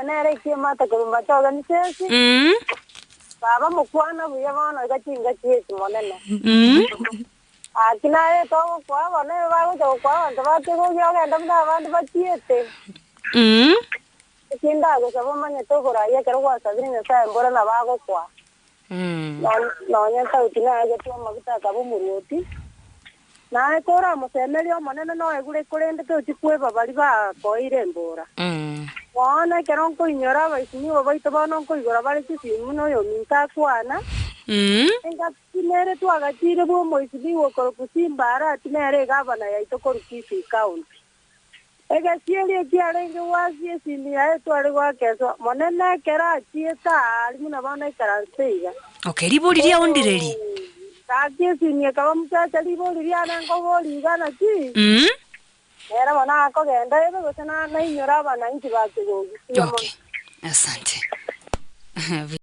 Nere kimata Bomachoge ni sesi. Baba mukwana buya bana gachinga chiesi monene. Akinaye to kwa bana baba to kwa ndabate go yogenda mnabandi bachiete. Kinda go sabomanya to goraya kero kwa sabine sa mbora na bago kwa. No nyanta utina ya to maguta kabo murioti. Na kora musemelio monene no egure kurende to chikwe babali ba koire mbora. Wana kero ko inyora baisini baito bano ko igora bali chisimu no yo minta kwana. Enga tinere tu agachire bo moisidi wo ko Simba Arati tinere gavana ya itoko Kisii County. Ega siele kiare nge wasi sini ya etu ari wa keso monene kera chieta ali muna bana karanseiga. Okay, riboriria ondireri. Kaki sini ka bamcha riboriria na ngo boriga na ki. Era bana ko genda ebe gusana na inyora bana inchi ba kigogi. Okay. Asante.